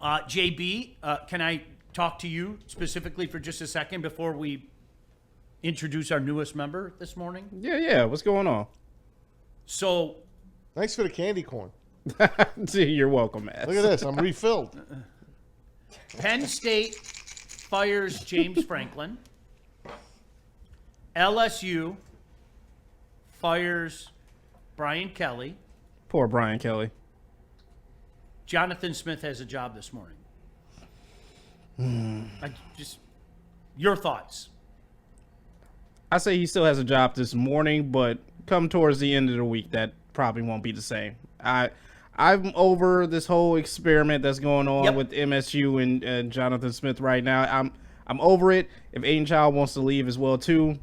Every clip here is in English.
JB, can I talk to you specifically for just a second before we introduce our newest member this morning? Yeah. What's going on? So, Thanks for the candy corn. You're welcome, man. Look at this. I'm refilled. Penn State fires James Franklin. LSU fires Brian Kelly. Poor Brian Kelly. Jonathan Smith has a job this morning. Your thoughts. I say he still has a job this morning, but come towards the end of the week, that probably won't be the same. I'm over this whole experiment that's going on with MSU and Jonathan Smith right now. I'm over it. If Aiden Child wants to leave as well too,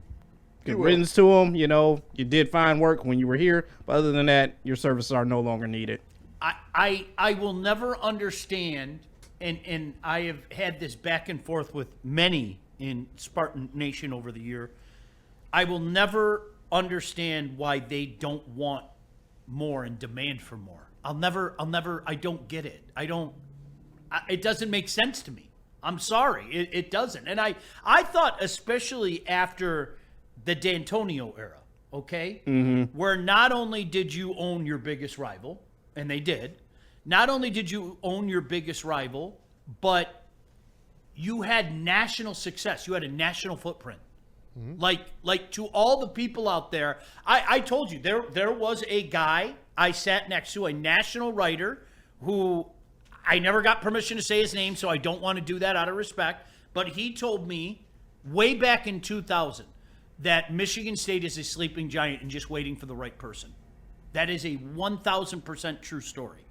good riddance to him. You know, you did fine work when you were here, but other than that, your services are no longer needed. I will never understand, and I have had this back and forth with many in Spartan Nation over the year. I will never understand why they don't want more and demand for more. I don't get it. It doesn't make sense to me. I'm sorry. It doesn't. And I thought, especially after the D'Antonio era, okay, where not only did you own your biggest rival, and they did, not only did you own your biggest rival, but you had national success. You had a national footprint. Like to all the people out there, I told you there was a guy I sat next to, a national writer who I never got permission to say his name, so I don't want to do that out of respect. But he told me way back in 2000 that Michigan State is a sleeping giant and just waiting for the right person. That is a 1,000% true story.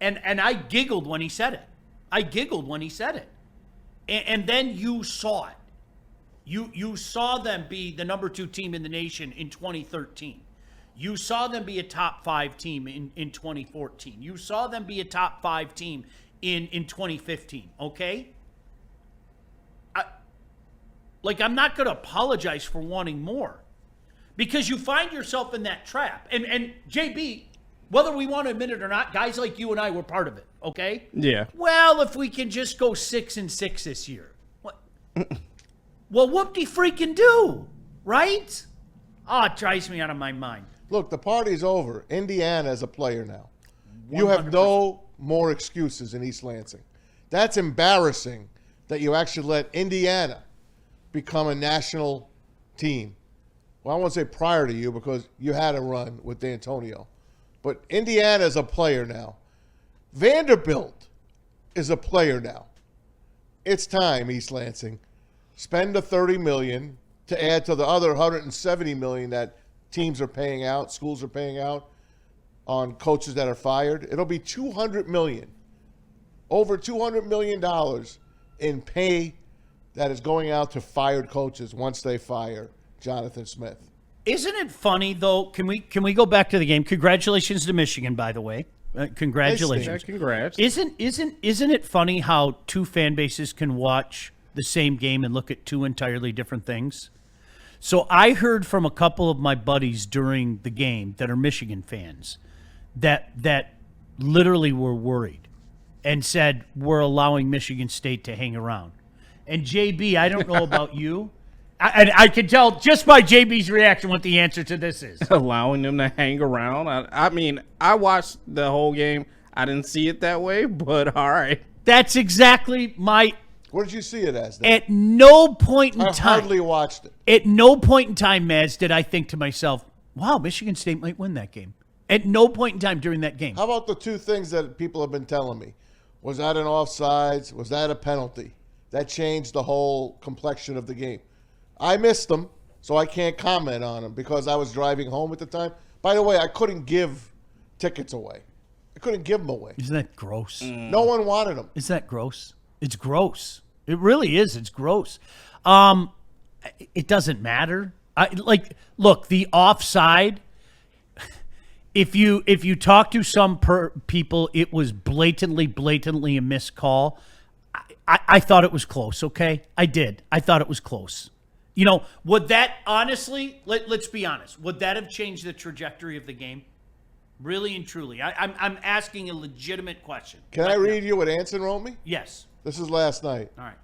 And I giggled when he said it. And then you saw it. You saw them be the number 2 team in the nation in 2013. You saw them be a top 5 team in 2014. You saw them be a top 5 team in 2015, okay? I'm not going to apologize for wanting more because you find yourself in that trap. And JB, whether we want to admit it or not, guys like you and I were part of it, okay? Yeah. Well, if we can just go 6-6 this year. What? Well, whoop-de-freaking do, right? Oh, it drives me out of my mind. Look, the party's over. Indiana is a player now. 100%. You have no more excuses in East Lansing. That's embarrassing that you actually let Indiana become a national team. Well, I won't say prior to you because you had a run with D'Antonio. But Indiana is a player now. Vanderbilt is a player now. It's time, East Lansing. Spend the $30 million to add to the other $170 million that teams are paying out, schools are paying out on coaches that are fired. It'll be $200 million, over $200 million in pay that is going out to fired coaches once they fire Jonathan Smith. Isn't it funny though? Can we go back to the game? Congratulations to Michigan, by the way. Congratulations. Congrats. Isn't it funny how 2 fan bases can watch the same game and look at 2 entirely different things? So I heard from a couple of my buddies during the game that are Michigan fans that literally were worried and said we're allowing Michigan State to hang around. And JB, I don't know about you. I can tell just by JB's reaction what the answer to this is. Allowing them to hang around. I mean, I watched the whole game. I didn't see it that way, but all right. That's exactly my... What did you see it as then? At no point in time... I hardly watched it. At no point in time, Maz, did I think to myself, wow, Michigan State might win that game. At no point in time during that game. How about the 2 things that people have been telling me? Was that an offsides? Was that a penalty? That changed the whole complexion of the game. I missed them, so I can't comment on them because I was driving home at the time. By the way, I couldn't give tickets away. I couldn't give them away. Isn't that gross? No one wanted them. Isn't that gross? It's gross. It really is. It's gross. It doesn't matter. Look, the offside. If you talk to some people, it was blatantly a missed call. I thought it was close. Okay, I did. I thought it was close. You know, would that honestly? Let's be honest. Would that have changed the trajectory of the game? Really and truly. I'm asking a legitimate question. Can I read you what Anson wrote me? Yes. This is last night. All right.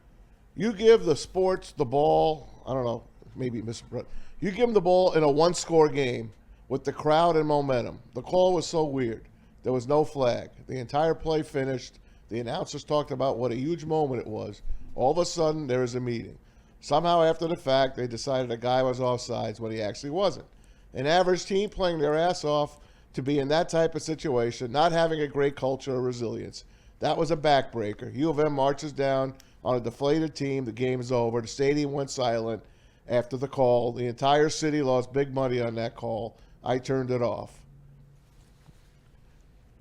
You give the sports the ball, I don't know, maybe Mr. Brett. You give them the ball in a one-score game with the crowd and momentum. The call was so weird. There was no flag. The entire play finished. The announcers talked about what a huge moment it was. All of a sudden, there is a meeting. Somehow, after the fact, they decided a guy was offsides when he actually wasn't. An average team playing their ass off to be in that type of situation, not having a great culture of resilience. That was a backbreaker. U of M marches down on a deflated team. The game is over. The stadium went silent after the call. The entire city lost big money on that call. I turned it off.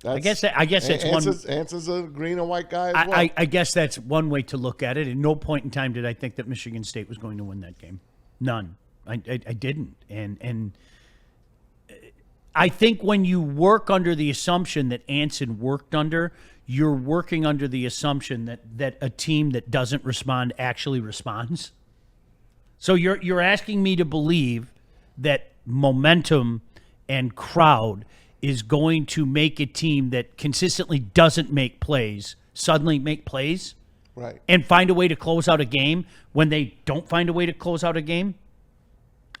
I guess that's Anson's a green and white guy as well. I guess that's one way to look at it. At no point in time did I think that Michigan State was going to win that game. None. I didn't. And I think when you work under the assumption that Anson worked under, you're working under the assumption that a team that doesn't respond actually responds. So you're asking me to believe that momentum and crowd is going to make a team that consistently doesn't make plays suddenly make plays, right, and find a way to close out a game when they don't find a way to close out a game.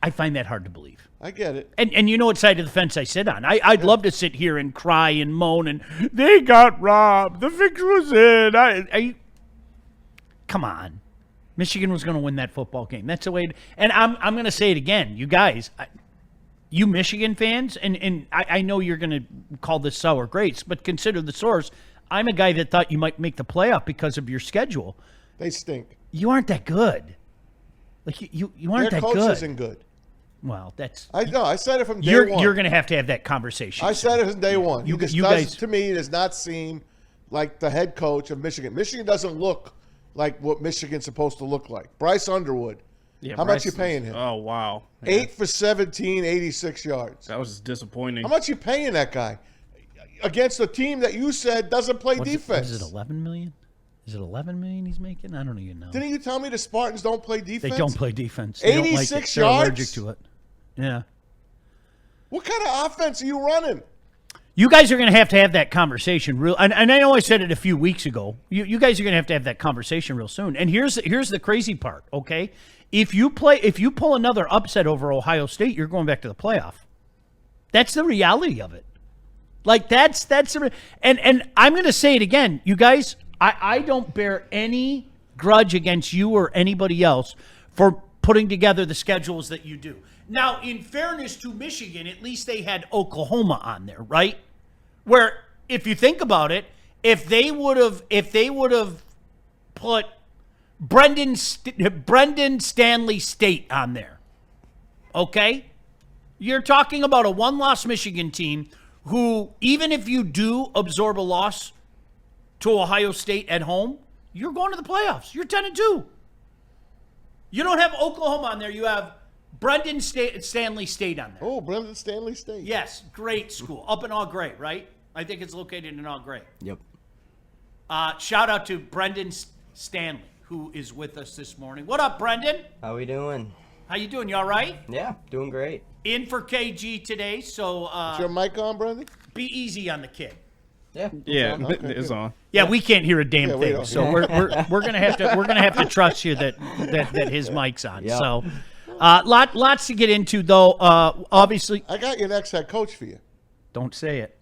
I find that hard to believe. I get it. And you know what side of the fence I sit on. I'd love to sit here and cry and moan and they got robbed. The fix was in. Come on. Michigan was going to win that football game. That's the way. And I'm going to say it again. You guys, you Michigan fans, and I know you're going to call this sour grapes, but consider the source. I'm a guy that thought you might make the playoff because of your schedule. They stink. You aren't that good. Like you aren't Their that coach good. isn't good. Well, that's. I know. I said it from day one. You're going to have that conversation. I said it from day one. You He guys, to me, does not seem like the head coach of Michigan. Michigan doesn't look like what Michigan's supposed to look like. Bryce Underwood. Yeah, How much you paying him? Oh, wow. Yeah. 8 for 17, 86 yards. That was just disappointing. How much you paying that guy against a team that you said doesn't play defense? Is it $11 million? Is it $11 million he's making? I don't even know. Didn't you tell me the Spartans don't play defense? They don't play defense. They 86 don't like it. They're yards? allergic to it. Yeah. What kind of offense are you running? You guys are going to have that conversation real. And I know I said it a few weeks ago. You guys are going to have that conversation real soon. And here's the crazy part. Okay, if you pull another upset over Ohio State, you're going back to the playoff. That's the reality of it. Like that's and I'm going to say it again. You guys, I don't bear any grudge against you or anybody else for putting together the schedules that you do. Now, in fairness to Michigan, at least they had Oklahoma on there, right? Where, if you think about it, if they would have put Brendan Stanley State on there, okay, you're talking about a one-loss Michigan team who, even if you do absorb a loss to Ohio State at home, you're going to the playoffs. You're 10-2. You don't have Oklahoma on there. You have Brendan Stanley State on there. Oh, Brendan Stanley State. Yes, great school. Up in All Gray, right? I think it's located in All Gray. Yep. Shout out to Brendan Stanley, who is with us this morning. What up, Brendan? How we doing? How you doing? You all right? Yeah, doing great. In for KG today, so Is your mic on, Brendan? be easy on the kid. Yeah. Yeah, Okay, it's good. on. Yeah, we can't hear a damn Yeah, we thing, don't. so we're gonna have to trust you that his mic's on. Yep. So, lots to get into though. Obviously, I got your next head coach for you. don't say it.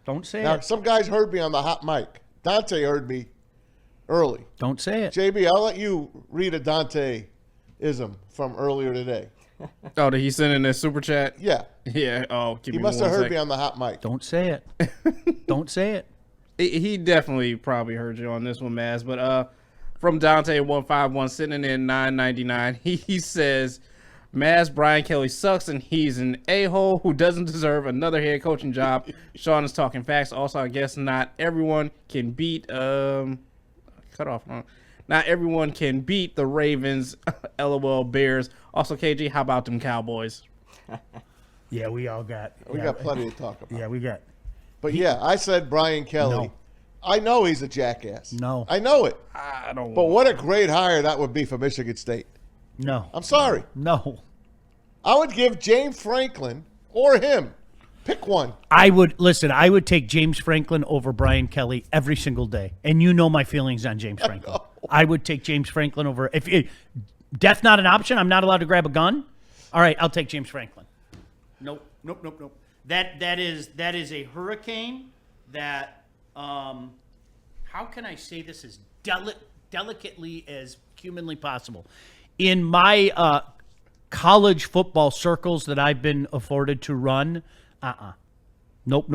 Don't say Now, it. some guys heard me on the hot mic. Dante heard me early. Don't say it. JB, I'll let you read a Dante-ism from earlier today. Oh, did he send in a super chat? Yeah. Yeah. Oh, give He me must one have heard sec. me on the hot mic. Don't say it. Don't say it. He definitely probably heard you on this one, Maz. But from Dante151 sitting in 999, he says, Maz, Brian Kelly sucks and he's an a-hole who doesn't deserve another head coaching job. Sean is talking facts. Also, I guess not everyone can beat cut off wrong. Not everyone can beat the Ravens, LOL Bears. Also, KG, how about them Cowboys? Yeah, we all got. We got plenty to talk about. Yeah, we got. But yeah, I said Brian Kelly. No. I know he's a jackass. No. I know it. I don't. But what a great hire that would be for Michigan State. No. I'm sorry. No. I would give James Franklin or him Pick one. I would take James Franklin over Brian Kelly every single day. And you know my feelings on James Franklin. I would take James Franklin over. Death not an option, I'm not allowed to grab a gun. All right, I'll take James Franklin. Nope. That is a hurricane that how can I say this as delicately as humanly possible? In my college football circles that I've been afforded to run, Nope.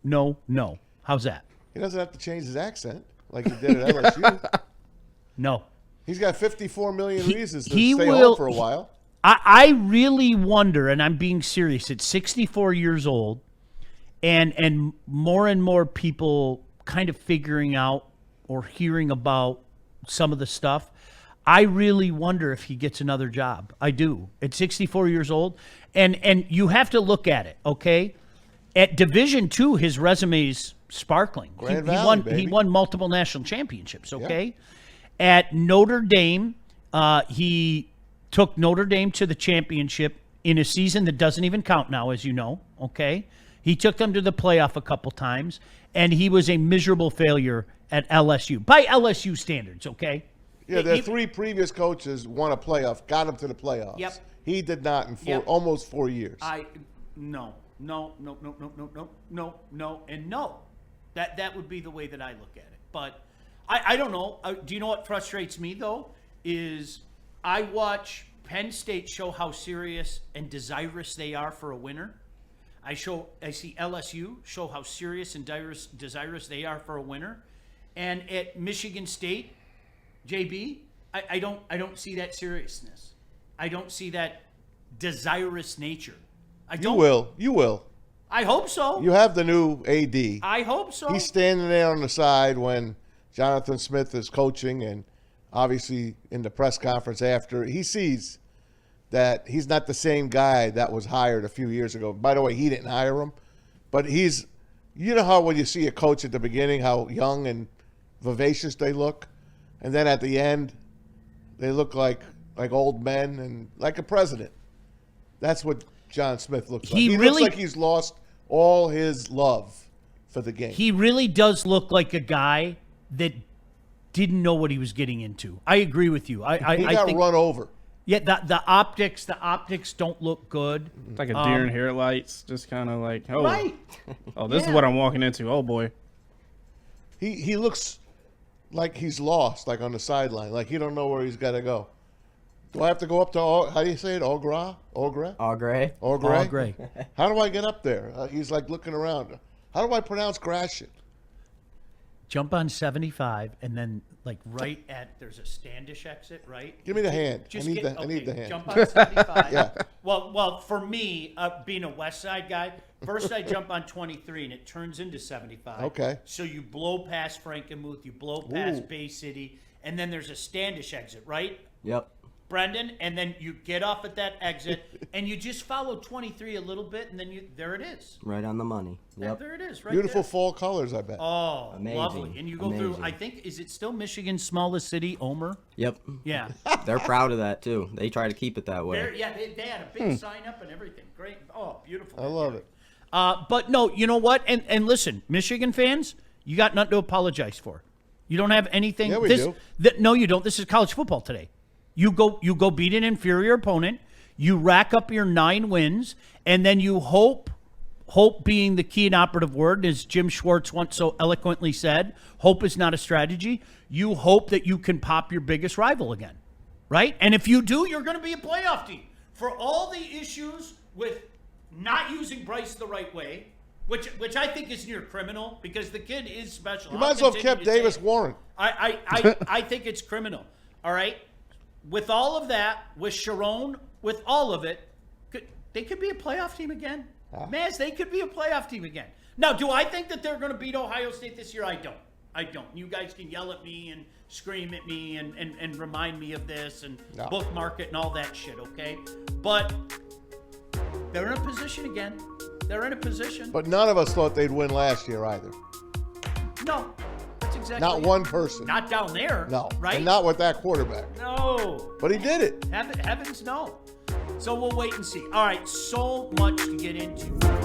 No. How's that? He doesn't have to change his accent like he did at LSU. No. He's got 54 million reasons to he stay will- home for a while. I really wonder, and I'm being serious, at 64 years old, and more people kind of figuring out or hearing about some of the stuff, I really wonder if he gets another job. I do. At 64 years old. And you have to look at it, okay? At Division II, his resume's sparkling. Grand Valley, baby. He won multiple national championships, okay? Yeah. At Notre Dame, he took Notre Dame to the championship in a season that doesn't even count now, as you know, okay? He took them to the playoff a couple times, and he was a miserable failure at LSU, by LSU standards, okay? Yeah, their three previous coaches won a playoff, got him to the playoffs. Yep. He did not in almost 4 years. No, and no. That would be the way that I look at it. But I don't know. Do you know what frustrates me, though? Is I watch Penn State show how serious and desirous they are for a winner. I see LSU show how serious and desirous they are for a winner. And at Michigan State, JB, I don't see that seriousness. I don't see that desirous nature. You will. I hope so. You have the new AD. I hope so. He's standing there on the side when Jonathan Smith is coaching, and obviously in the press conference after, he sees that he's not the same guy that was hired a few years ago. By the way, he didn't hire him, but you know how when you see a coach at the beginning, how young and vivacious they look, and then at the end, they look like old men and like a president. That's what John Smith looks like. He looks like he's lost all his love for the game. He really does look like a guy that didn't know what he was getting into. I agree with you. He got run over. Yeah, the optics don't look good. It's like a deer in headlights, just kind of like, oh, right. Oh, this is what I'm walking into. Oh boy. He looks like he's lost, like on the sideline, like he don't know where he's got to go. Do I have to go up to, how do you say it, Augre? Augre. How do I get up there? He's like looking around. How do I pronounce Gratian? Jump on 75 and then like right at, there's a Standish exit, right? Give me the hand. Just I need the hand. Jump on 75. Yeah. Well, for me, being a West Side guy, first I jump on 23 and it turns into 75. Okay. So you blow past Frankenmuth, you blow past Bay City, and then there's a Standish exit, right? Yep. Brendan, and then you get off at that exit, and you just follow 23 a little bit, and then there it is. Right on the money. Yep. There it is, right Beautiful there. fall colors, I bet. Oh, Amazing. lovely. And you go through, I think, is it still Michigan's smallest city, Omer? Yep. Yeah. They're proud of that, too. They try to keep it that way. They had a big sign up and everything. Great. Oh, beautiful. I love it. But no, you know what? And listen, Michigan fans, you got nothing to apologize for. You don't have anything. Yeah, we do. No, you don't. This is college football today. You go beat an inferior opponent. You rack up your 9 wins, and then you hope being the key and operative word, as Jim Schwartz once so eloquently said, hope is not a strategy. You hope that you can pop your biggest rival again, right? And if you do, you're going to be a playoff team. For all the issues with not using Bryce the right way, which I think is near criminal because the kid is special. You might as well have kept Davis Warren. I think it's criminal. All right? With all of that, with Sherrone, with all of it, they could be a playoff team again. Maz, they could be a playoff team again. Now, do I think that they're going to beat Ohio State this year? I don't. You guys can yell at me and scream at me and remind me of this and bookmark it and all that shit, okay? But they're in a position again. They're in a position. But none of us thought they'd win last year either. No. That's exactly Not it. one person. Not down there. No. Right? And not with that quarterback. No. But he did it. Heavens no. So we'll wait and see. All right, so much to get into.